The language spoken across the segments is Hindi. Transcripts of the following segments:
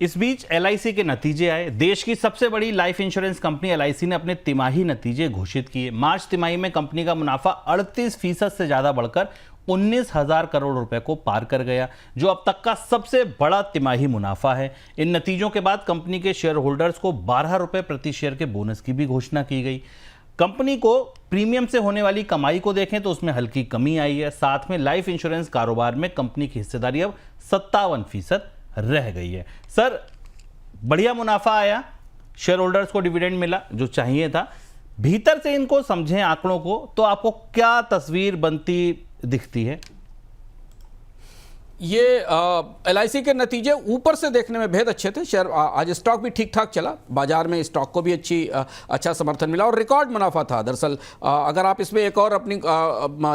इस बीच एलआईसी के नतीजे आए। देश की सबसे बड़ी लाइफ इंश्योरेंस कंपनी एलआईसी ने अपने तिमाही नतीजे घोषित किए। मार्च तिमाही में कंपनी का मुनाफा 38% से ज्यादा बढ़कर 19,000 करोड़ रुपए को पार कर गया, जो अब तक का सबसे बड़ा तिमाही मुनाफा है। इन नतीजों के बाद कंपनी के शेयर होल्डर्स को 12 रुपए प्रति शेयर के बोनस की भी घोषणा की गई। कंपनी को प्रीमियम से होने वाली कमाई को देखें तो उसमें हल्की कमी आई है। साथ में लाइफ इंश्योरेंस कारोबार में कंपनी की हिस्सेदारी अब 57% रह गई है। सर, बढ़िया मुनाफा आया, शेयर होल्डर्स को डिविडेंड मिला जो चाहिए था। भीतर से इनको समझें आंकड़ों को तो आपको क्या तस्वीर बनती दिखती है? ये एलआईसी के नतीजे ऊपर से देखने में बेहद अच्छे थे। शेयर आज स्टॉक भी ठीक ठाक चला, बाजार में स्टॉक को भी अच्छा समर्थन मिला और रिकॉर्ड मुनाफा था। दरअसल अगर आप इसमें एक और अपनी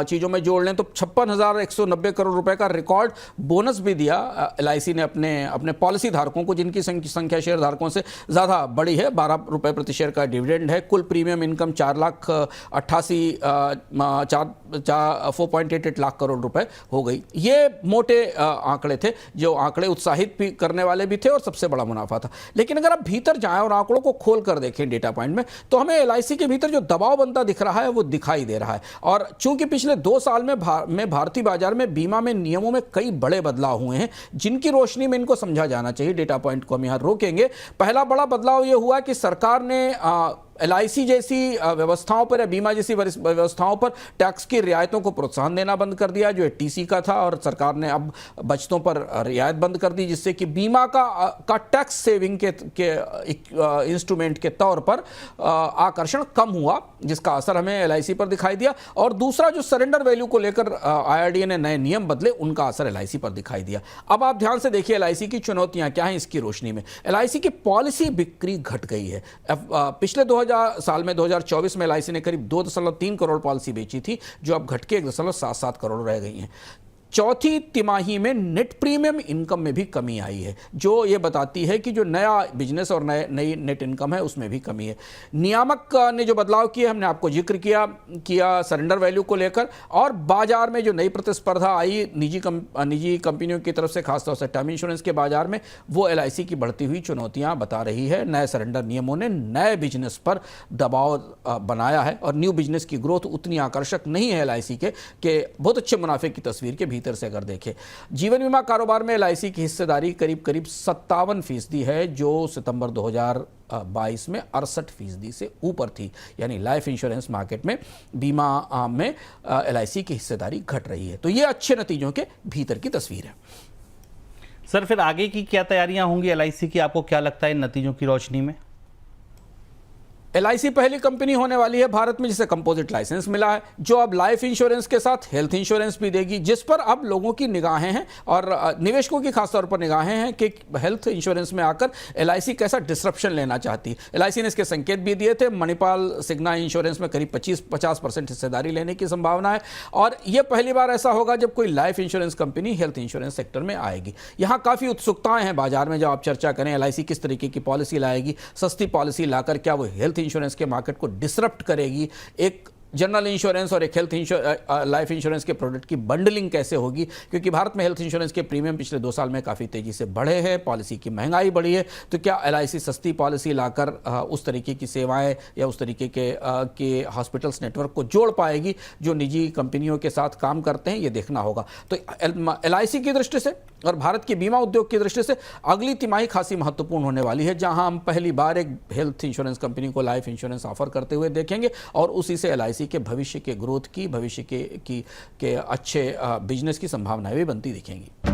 चीज़ों में जोड़ लें तो 56,190 करोड़ रुपए का रिकॉर्ड बोनस भी दिया एलआईसी ने अपने पॉलिसी धारकों को, जिनकी संख्या शेयर धारकों से ज़्यादा बड़ी है। 12 रुपये प्रति शेयर का डिविडेंड है। कुल प्रीमियम इनकम 4,88,4.88 लाख करोड़ रुपए हो गई। ये मोटे आंकड़े थे, जो आंकड़े उत्साहित भी करने वाले भी थे और सबसे बड़ा मुनाफा था। लेकिन अगर आप भीतर जाएं और आंकड़ों को खोल कर देखें डेटा पॉइंट में, तो हमें एलआईसी के भीतर जो दबाव बनता दिख रहा है वो दिखाई दे रहा है। और चूंकि पिछले 2 साल में भारतीय बाजार में बीमा में नियमों में कई बड़े बदलाव हुए हैं, जिनकी रोशनी में इनको समझा जाना चाहिए। डेटा पॉइंट को हम यहां रोकेंगे। पहला बड़ा बदलाव यह हुआ कि सरकार ने एलआईसी जैसी व्यवस्थाओं पर या बीमा जैसी व्यवस्थाओं पर टैक्स की रियायतों को प्रोत्साहन देना बंद कर दिया, जो टीसी का था, और सरकार ने अब बचतों पर रियायत बंद कर दी, जिससे कि बीमा का टैक्स सेविंग के इंस्ट्रूमेंट के तौर पर आकर्षण कम हुआ, जिसका असर हमें एलआईसी पर दिखाई दिया। और दूसरा, जो सरेंडर वैल्यू को लेकर आईआरडीए ने नए नियम बदले, उनका असर एलआईसी पर दिखाई दिया। अब आप ध्यान से देखिए एलआईसी की चुनौतियां क्या हैं इसकी रोशनी में। एलआईसी की पॉलिसी बिक्री घट गई है। पिछले 2024 में एलआईसी ने करीब 2.3 करोड़ पॉलिसी बेची थी, जो अब घट के 1.77 करोड़ रह गई हैं। चौथी तिमाही में नेट प्रीमियम इनकम में भी कमी आई है, जो ये बताती है कि जो नया बिजनेस और नई नेट इनकम है उसमें भी कमी है। नियामक ने जो बदलाव किए हमने आपको जिक्र किया सरेंडर वैल्यू को लेकर, और बाजार में जो नई प्रतिस्पर्धा आई निजी कंपनियों की तरफ से, खासतौर से टर्म इंश्योरेंस के बाजार में, वो एलआईसी की बढ़ती हुई चुनौतियां बता रही है। नए सरेंडर नियमों ने नए बिजनेस पर दबाव बनाया है और न्यू बिजनेस की ग्रोथ उतनी आकर्षक नहीं है एलआईसी के बहुत अच्छे मुनाफे की तस्वीर के भीतर से अगर देखें। जीवन बीमा कारोबार में एलआईसी की हिस्सेदारी करीब 57% है, जो सितंबर 2022 में 68% से ऊपर थी। यानी लाइफ इंश्योरेंस मार्केट में बीमा में एलआईसी की हिस्सेदारी घट रही है। तो ये अच्छे नतीजों के भीतर की तस्वीर है। सर, फिर आगे की क्या तैयारियां होंगी एलआईसी की, आपको क्या लगता है इन नतीजों की रोशनी में? एलआईसी पहली कंपनी होने वाली है भारत में जिसे कंपोजिट लाइसेंस मिला है, जो अब लाइफ इंश्योरेंस के साथ हेल्थ इंश्योरेंस भी देगी, जिस पर अब लोगों की निगाहें हैं और निवेशकों की खासतौर पर निगाहें हैं कि हेल्थ इंश्योरेंस में आकर एलआईसी कैसा डिसरप्शन लेना चाहती है। एलआईसी ने इसके संकेत भी दिए थे। मणिपाल सिग्ना इंश्योरेंस में करीब 50% हिस्सेदारी लेने की संभावना है, और यह पहली बार ऐसा होगा जब कोई life insurance company health insurance sector में आएगी। यहाँ काफ़ी उत्सुकताएं हैं बाजार में। जब आप चर्चा करें एलआईसी किस तरीके की पॉलिसी लाएगी, सस्ती पॉलिसी लाकर क्या वो हेल्थ इंश्योरेंस के मार्केट को डिसरप्ट करेगी, एक जनरल इंश्योरेंस और एक लाइफ इंश्योरेंस के प्रोडक्ट की बंडलिंग कैसे होगी, क्योंकि भारत में हेल्थ इंश्योरेंस के प्रीमियम पिछले 2 साल में काफ़ी तेजी से बढ़े हैं, पॉलिसी की महंगाई बढ़ी है। तो क्या एलआईसी सस्ती पॉलिसी लाकर उस तरीके की सेवाएं या उस तरीके के हॉस्पिटल्स नेटवर्क को जोड़ पाएगी जो निजी कंपनियों के साथ काम करते हैं, ये देखना होगा। तो एलआईसी की दृष्टि से और भारत के बीमा उद्योग की दृष्टि से अगली तिमाही खासी महत्वपूर्ण होने वाली है, जहां हम पहली बार एक हेल्थ इंश्योरेंस कंपनी को लाइफ इंश्योरेंस ऑफर करते हुए देखेंगे, और उसी से एलआईसी के भविष्य के ग्रोथ की, भविष्य के अच्छे बिजनेस की संभावनाएं भी बनती दिखेंगी।